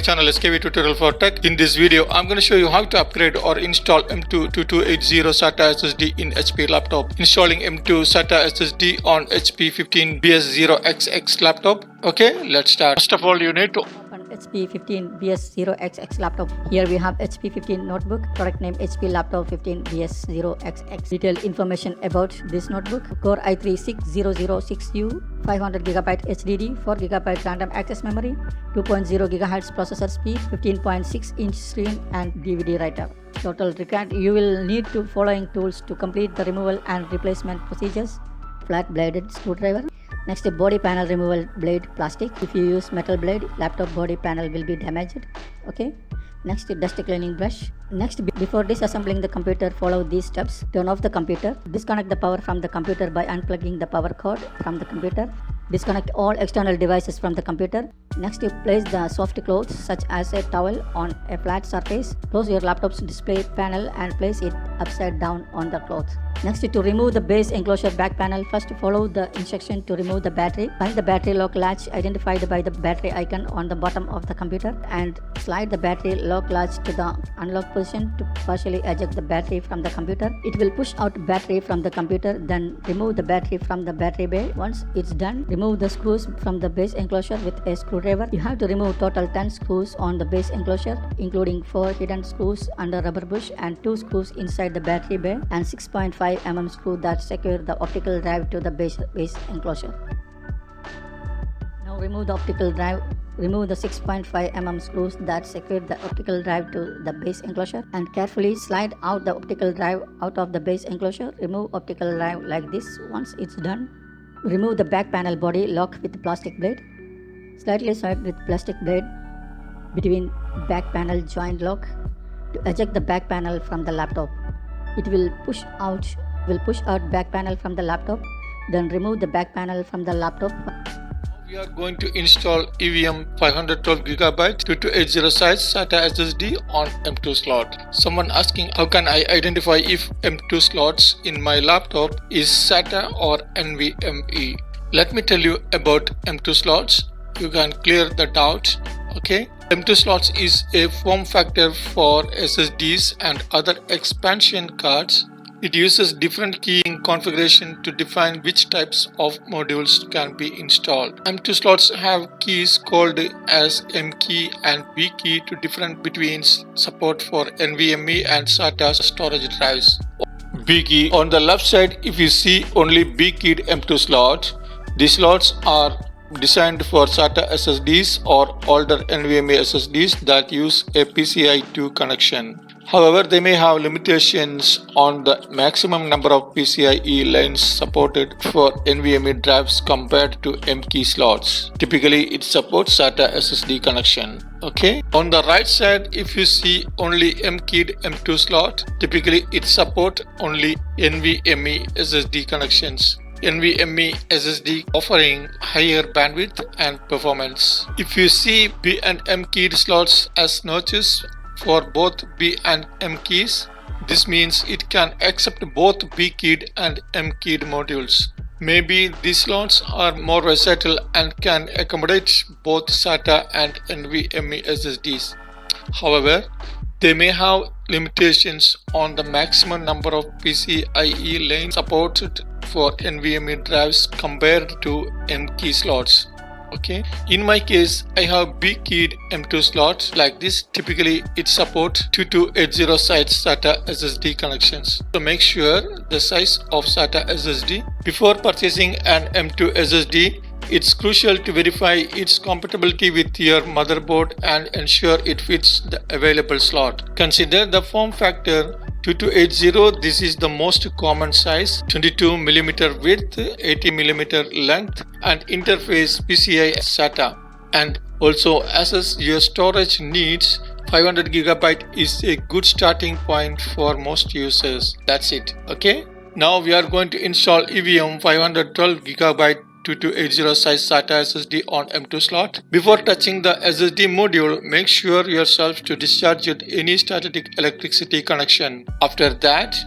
channel SKV Tutorial for Tech. In this video, I'm going to show you how to upgrade or install M.2 2280 SATA SSD in HP laptop. Installing M.2 SATA SSD on HP 15BS0XX laptop. Okay, let's start. First of all, you need to open HP 15BS0XX laptop. Here we have HP 15 notebook, product name HP laptop 15BS0XX. Detailed information about this notebook: Core i3 6006U, 500GB HDD, 4GB random access memory, 2.0 GHz processor speed, 15.6 inch screen and DVD writer. Total required: you will need to following tools to complete the removal and replacement procedures: flat bladed screwdriver. Next, body panel removal blade plastic. If you use metal blade, laptop body panel will be damaged. Okay. Next, dust cleaning brush. Next, before disassembling the computer, follow these steps. Turn off the computer. Disconnect the power from the computer by unplugging the power cord from the computer. Disconnect all external devices from the computer. Next, you place the soft clothes such as a towel on a flat surface. Close your laptop's display panel and place it upside down on the cloth. Next, to remove the base enclosure back panel, first follow the instruction to remove the battery. Find the battery lock latch identified by the battery icon on the bottom of the computer and slide the battery lock latch to the unlock position to partially eject the battery from the computer. It will push out battery from the computer. Then remove the battery from the battery bay. Once it's done, remove the screws from the base enclosure with a screwdriver. You have to remove total 10 screws on the base enclosure, including 4 hidden screws under rubber bush and 2 screws inside the battery bay and 6.5 mm screw that secure the optical drive to the base enclosure. Now remove the optical drive. Remove the 6.5 mm screws that secure the optical drive to the base enclosure and carefully slide out the optical drive out of the base enclosure. Remove optical drive like this. Once it's done, remove the back panel body lock with plastic blade. Slightly swipe with plastic blade between back panel joint lock to eject the back panel from the laptop. It will push out back panel from the laptop. Then remove the back panel from the laptop. We are going to install EVM 512GB 2280 size SATA SSD on M.2 slot. Someone asking, how can I identify if M.2 slots in my laptop is SATA or NVMe? Let me tell you about M.2 slots. You can clear the doubt. Okay. M.2 slots is a form factor for SSDs and other expansion cards. It uses different keying configuration to define which types of modules can be installed. M.2 slots have keys called as M.key and B-key to different between support for NVMe and SATA storage drives. B-key on the left side, if you see only B-keyed M.2 slot, these slots are designed for SATA SSDs or older NVMe SSDs that use a PCIe 2 connection. However, they may have limitations on the maximum number of PCIe lanes supported for NVMe drives compared to M.key slots. Typically, it supports SATA SSD connection. Okay. On the right side, if you see only M.keyed M.2 slot, typically it supports only NVMe SSD connections. NVMe SSD offering higher bandwidth and performance. If you see B and M keyed slots as notches for both B and M keys, this means it can accept both B-keyed and M-keyed modules. Maybe these slots are more versatile and can accommodate both SATA and NVMe SSDs. However, they may have limitations on the maximum number of PCIe lanes supported for NVMe drives compared to M-key slots. Okay. In my case, I have B-keyed M.2 slot like this. Typically, it supports 2280 size SATA SSD connections. So make sure the size of SATA SSD. Before purchasing an M.2 SSD, it's crucial to verify its compatibility with your motherboard and ensure it fits the available slot. Consider the form factor. 2280, this is the most common size, 22mm width, 80mm length and interface PCIe SATA. And also assess your storage needs. 500GB is a good starting point for most users. That's it. Okay. Now we are going to install EVM 512GB 2280 size SATA SSD on M.2 slot. Before touching the SSD module, make sure yourself to discharge any static electricity connection. After that,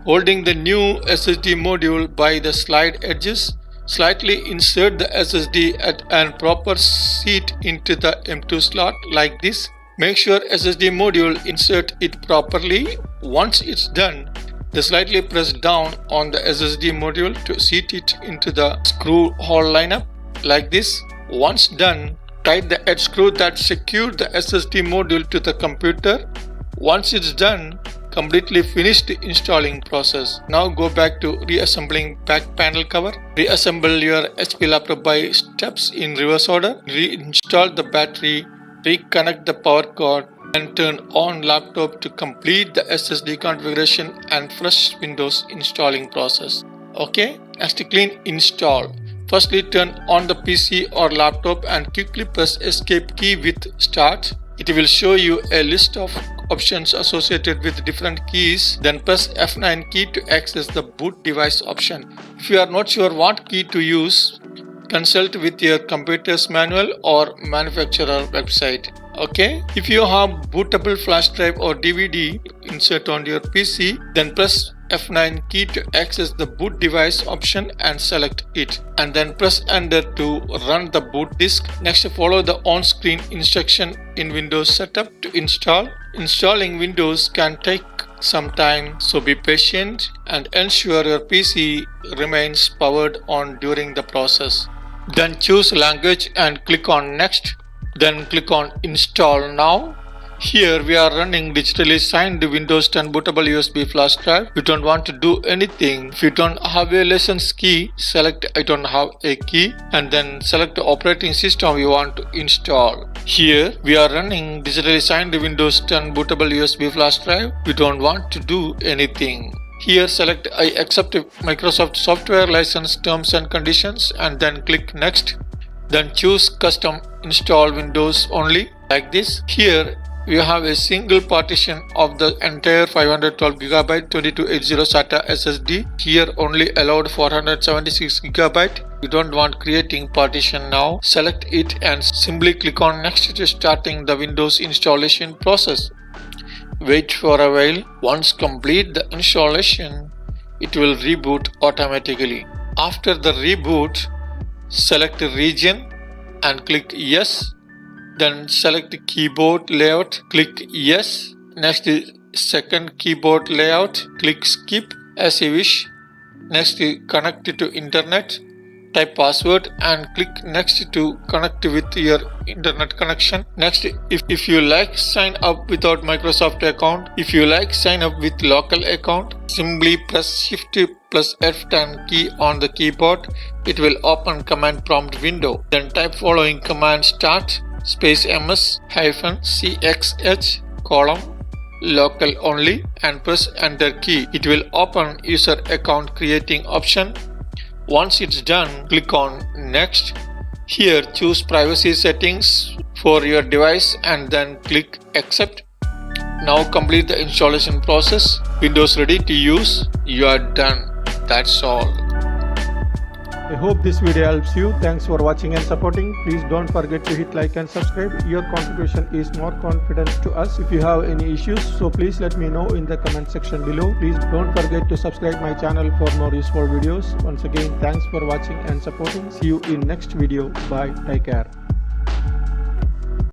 holding the new SSD module by the slide edges, Slightly insert the SSD at a proper seat into the M.2 slot like this. Make sure SSD module insert it properly. Once it's done, slightly press down on the SSD module to seat it into the screw hole lineup like this. Once done, tighten the head screw that secures the SSD module to the computer. Once it's done, completely finish the installing process. Now go back to reassembling back panel cover. Reassemble your HP laptop by steps in reverse order. Reinstall the battery, reconnect the power cord, and turn on laptop to complete the SSD configuration and fresh Windows installing process. Okay, next clean install. Firstly, turn on the PC or laptop and quickly press escape key with start. It will show you a list of options associated with different keys. Then press F9 key to access the boot device option. If you are not sure what key to use, consult with your computer's manual or manufacturer website. Okay, if you have bootable flash drive or DVD insert on your PC, then press F9 key to access the boot device option and select it, and then press enter to run the boot disk. Next, follow the on-screen instruction in Windows setup to install. Installing Windows can take some time, so be patient and ensure your PC remains powered on during the process. Then choose language and click on next. Then click on install now. Here we are running digitally signed Windows 10 bootable USB flash drive. You don't want to do anything. If you don't have a license key, select I don't have a key and then select the operating system you want to install. Here we are running digitally signed Windows 10 bootable USB flash drive. You don't want to do anything. Here select I accept Microsoft software license terms and conditions and then click next. Then choose custom install Windows only like this. Here you have a single partition of the entire 512GB 2280 SATA SSD. Here only allowed 476GB. You don't want creating partition now. Select it and simply click on next to starting the Windows installation process. Wait for a while. Once complete the installation, it will reboot automatically. After the reboot, select region and click yes. Then select the keyboard layout, click yes. Next second keyboard layout, click skip as you wish. Next connect to internet, type password and click next to connect with your internet connection. Next, if you like sign up without Microsoft account, if you like sign up with local account, simply press Shift plus F10 key on the keyboard. It will open command prompt window. Then type following command start space ms -cxh column local only and press enter key. It will open user account creating option. Once it's done, click on next. Here choose privacy settings for your device and then click accept. Now complete the installation process. Windows ready to use. You are done. That's all. I hope this video helps you. Thanks for watching and supporting. Please don't forget to hit like and subscribe. Your contribution is more confidence to us. If you have any issues, so please let me know in the comment section below. Please don't forget to subscribe my channel for more useful videos. Once again, thanks for watching and supporting. See you in next video. Bye. Take care.